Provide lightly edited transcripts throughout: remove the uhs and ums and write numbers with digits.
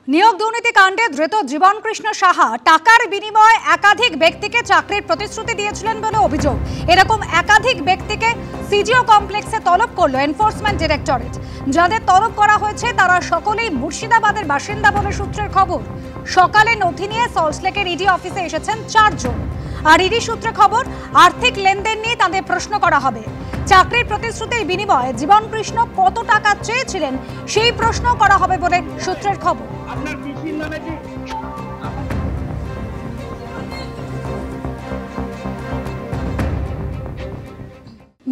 নিয়োগ দুর্নীতি কাণ্ডে ধৃত জীবনকৃষ্ণ সাহা টাকার বিনিময়ে একাধিক ব্যক্তিকে চাকরির প্রতিশ্রুতি দিয়েছিলেন বলে অভিযোগ। এরকম একাধিক ব্যক্তিকে সিজিও কমপ্লেক্সে তলব করল এনফোর্সমেন্ট ডিরেক্টরেট। যাদের তলব করা হয়েছে তারা সকলেই মুর্শিদাবাদের বাসিন্দা বলে সূত্রের খবর। সকালে নথি নিয়ে সল্টলেকের ইডি অফিসে এসেছেন 4 জন। আর ইডি সূত্রে খবর, আর্থিক লেনদেন নিয়ে তাদের প্রশ্ন করা হবে। চাকরির প্রতিশ্রুতির বিনিময়ে জীবনকৃষ্ণ কত টাকা চেয়েছিলেন সেই প্রশ্ন করা হবে বলে সূত্রের খবর।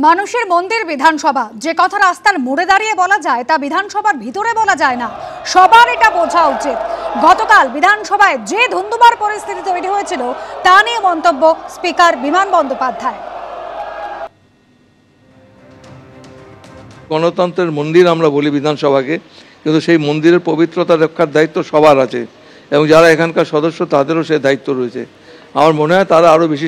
মানুষের মন্দির বিধানসভা, যে কথা রাস্তার মোড়ে দাঁড়িয়ে বলা যায় তা বিধানসভার ভিতরে বলা যায় না। সবার এটা বোঝা উচিত। গতকাল বিধানসভায় যে ধুন্ধুমার পরিস্থিতি তৈরি হয়েছিল তা নিয়ে মন্তব্য স্পিকার বিমান বন্দ্যোপাধ্যায়। গণতন্ত্রের মন্দির আমরা বলি বিধানসভাকে, কিন্তু সেই মন্দিরের পবিত্রতা রক্ষার দায়িত্ব সবার আছে এবং যারা এখানকার সদস্য তাদেরও সেই দায়িত্ব রয়েছে। আমার মনে হয় তারা আরও বেশি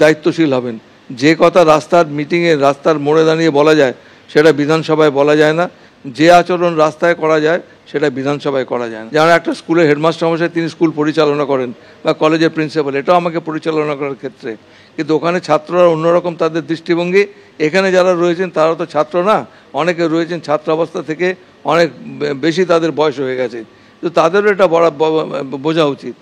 দায়িত্বশীল হবেন। যে কথা রাস্তার মিটিংয়ে রাস্তার মোড়ে দাঁড়িয়ে বলা যায় সেটা বিধানসভায় বলা যায় না। যে আচরণ রাস্তায় করা যায় সেটা বিধানসভায় করা যায় না। যেমন একটা স্কুলের হেডমাস্টার মশাই, তিনি স্কুল পরিচালনা করেন, বা কলেজের প্রিন্সিপাল, এটাও আমাকে পরিচালনা করার ক্ষেত্রে, কিন্তু ওখানে ছাত্ররা অন্যরকম তাদের দৃষ্টিভঙ্গি। এখানে যারা রয়েছেন তারা তো ছাত্র না, অনেকে রয়েছেন ছাত্রাবস্থা থেকে অনেক বেশি তাদের বয়স হয়ে গেছে, তো তাদেরও এটা বোঝা উচিত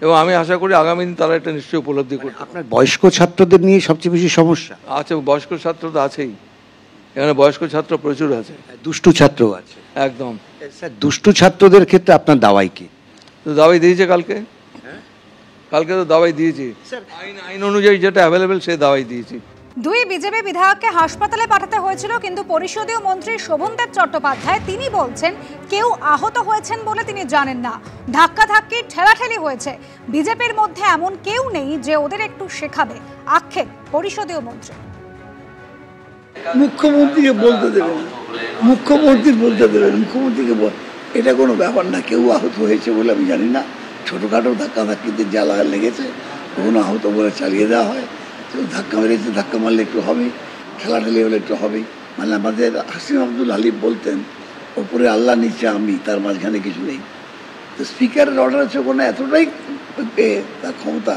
এবং আমি আশা করি আগামী দিন তারা এটা নিশ্চয়ই উপলব্ধি করবে। আপনার বয়স্ক ছাত্রদের নিয়ে সবচেয়ে বেশি সমস্যা আছে। বয়স্ক ছাত্র তো আছেই, এখানে বয়স্ক ছাত্র প্রচুর আছে, দুষ্টু ছাত্র আছে। একদম স্যার, দুষ্টু ছাত্রদের ক্ষেত্রে আপনার দাওয়াই কি? তো দাওয়াই দিয়েছে কালকে তো দাওয়াই দিয়েছি, আইন অনুযায়ী যেটা অ্যাভেলেবেল সে দাওয়াই দিয়েছি। দুই বিজেপি বিধায়ককে হাসপাতালে পাঠাতে হয়েছিল, কিন্তু পরিষদীয় মন্ত্রী শোভনদেব চট্টোপাধ্যায় তিনি বলছেন কেউ আহত হয়েছেন বলে তিনি জানেন না। ধাক্কাধাক্কি ঠেলাঠেলি হয়েছে। বিজেপির মধ্যে এমন কেউ নেই যে ওদের একটু শেখাবে, আক্ষেপ পরিষদীয় মন্ত্রী। মুখ্যমন্ত্রীকে বলতে দেবেন, মুখ্যমন্ত্রী বলতে দেবেন, মুখ্যমন্ত্রীকে এটা কোনো ব্যাপার না। কেউ আহত হয়েছে বলে আমি জানি না। ছোটোখাটো ধাক্কাধাক্কিতে জ্বালা লেগেছে, কোনো আহত বলে চালিয়ে দেওয়া হয়। কেউ ধাক্কা মেরেছে, ধাক্কা মারলে একটু হবে, ঠেলাঠেলি হলে একটু হবেই। মানে আমাদের হাসিম আব্দুল হালিম বলতেন, ওপরে আল্লাহ নিচে আমি, তার মাঝখানে কিছু নেই। তো স্পিকারের অর্ডার হচ্ছে ওখানে এতটাই তার ক্ষমতা,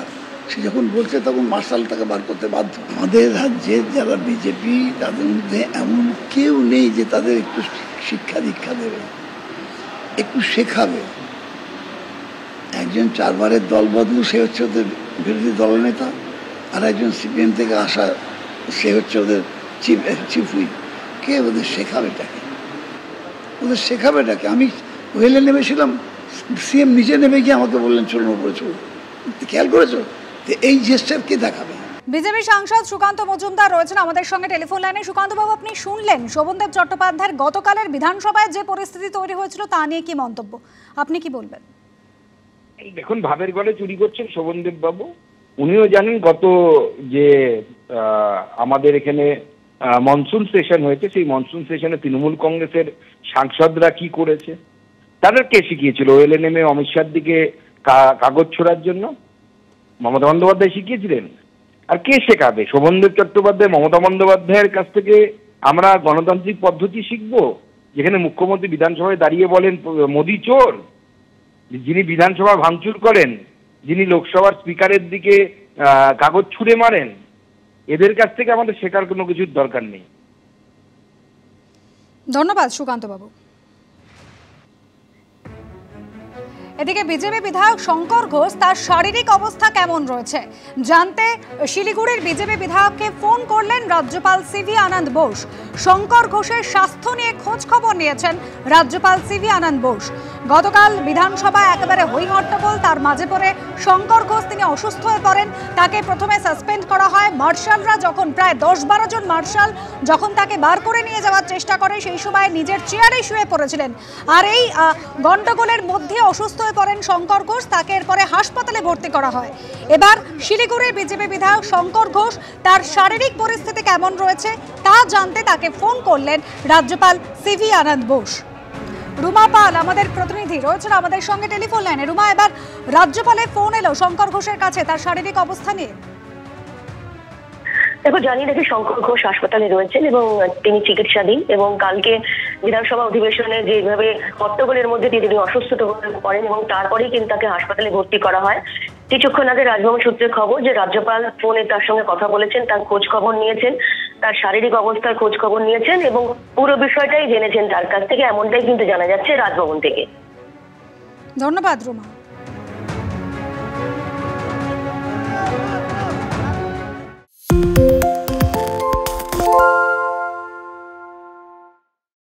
সে যখন বলছে তখন মার্শাল তাকে বার করতে বাধ্য। আমাদের রাজ্যে যারা বিজেপি তাদের মধ্যে এমন কেউ নেই যে তাদের একটু শিক্ষা দীক্ষা দেবে, একটু শেখাবে। একজন 4 বারের দল বদলু, সে হচ্ছে ওদের বিরোধী দলনেতা, আর একজন সিপিএম থেকে আসা, সে হচ্ছে ওদের চিফ হুইপ। কে ওদের শেখাবেটাকে? ওদের শেখাবেটাকে? আমি ওয়েলে নেমেছিলাম, সিএম নিচে নেমে গিয়ে আমাকে বললেন চলুন উপরে চলুন। খেয়াল করেছো? এই জেস্টার কে দেখাবে? বিজেপি সাংসদ সুকান্ত মজুমদার রয়েছেন আমাদের সঙ্গে টেলিফোন লাইনে। সুকান্ত বাবু, আপনি শুনলেন শোভনদেব চট্টোপাধ্যায়ের গতকালের বিধানসভায় যে পরিস্থিতি তৈরি হয়েছিল তা নিয়ে কি মন্তব্য, আপনি কি বলবেন? দেখুন, ভাবের গলে চুরি করছেন শোভনদেব বাবু। উনিও জানেন গত যে আমাদের এখানে মনসুন সেশন হয়েছে, সেই মনসুন সেশনে তৃণমূল কংগ্রেসের সাংসদরা কি করেছে। তাদের কে শিখিয়েছিল ওএলএনএমে অমিত শাহর দিকে কাগজ ছোড়ার জন্য? মমতা বন্দ্যোপাধ্যায় শিখিয়েছিলেন। আর কে শেখাবে? শোভনদেব চট্টোপাধ্যায় মমতা বন্দ্যোপাধ্যায়ের কাছ থেকে আমরা গণতান্ত্রিক পদ্ধতি শিখবো, যেখানে মুখ্যমন্ত্রী বিধানসভায় দাঁড়িয়ে বলেন মোদি চোর, যিনি বিধানসভা ভাঙচুর করেন, যিনি লোকসভার স্পিকারের দিকে কাগজ ছুঁড়ে মারেন। এদের কাছ থেকে আমাদের শেখার কোনো কিছুর দরকার নেই। ধন্যবাদ সুকান্ত বাবু। এদিকে বিজেপি বিধায়ক শঙ্কর ঘোষ, তার শারীরিক অবস্থা কেমন রয়েছে জানতে শিলিগুড়ির বিজেপি বিধায়ককে ফোন করলেন রাজ্যপাল সিভি আনন্দ বোস। শঙ্কর ঘোষের স্বাস্থ্য নিয়ে খোঁজ খবর নিয়েছেন রাজ্যপাল সিভি আনন্দ বোস। গতকাল বিধানসভায় একেবারে হই হট্টগোল, তার মাঝে পড়ে শঙ্কর ঘোষ তিনি অসুস্থ হয়ে পড়েন। তাকে প্রথমে সাসপেন্ড করা হয়। মার্শালরা যখন প্রায় 10-12 জন মার্শাল যখন তাকে বার করে নিয়ে যাওয়ার চেষ্টা করে, সেই সময় নিজের চেয়ারে শুয়ে পড়েছিলেন। আর এই গন্ডগোলের মধ্যে অসুস্থ হয়ে পড়েন শঙ্কর ঘোষ। তাকে এরপরে হাসপাতালে ভর্তি করা হয়। এবার শিলিগুড়ির বিজেপি বিধায়ক শঙ্কর ঘোষ, তার শারীরিক পরিস্থিতি কেমন রয়েছে তা জানতে তাকে ফোন করলেন রাজ্যপাল সিভি আনন্দ বোস। রুমা পাল আমাদের প্রতিনিধি রয়েছেন আমাদের সঙ্গে টেলিফোন লাইনে। রুমা, এবার রাজ্যপালের ফোন এলো শঙ্কর ঘোষের কাছে তার শারীরিক অবস্থা নিয়ে। দেখো, জানিয়ে রাখি শঙ্কর ঘোষ হাসপাতালে রয়েছেন এবং তিনি চিকিৎসাধীন, এবং কালকে বিধানসভা অধিবেশনে যেভাবে হট্টগোলের মধ্যে তিনি অসুস্থ হয়ে পড়েন এবং তারপরেই কিন্তু তাকে হাসপাতালে ভর্তি করা হয়। কিছুক্ষণ আগে রাজভবন সূত্রের খবর যে রাজ্যপাল ফোনে তার সঙ্গে কথা বলেছেন, তার খোঁজ খবর নিয়েছেন, তার শারীরিক অবস্থার খোঁজ খবর নিয়েছেন এবং পুরো বিষয়টাই জেনেছেন তার কাছ থেকে, এমনটাই কিন্তু জানা যাচ্ছে রাজভবন থেকে। ধন্যবাদ রুমা।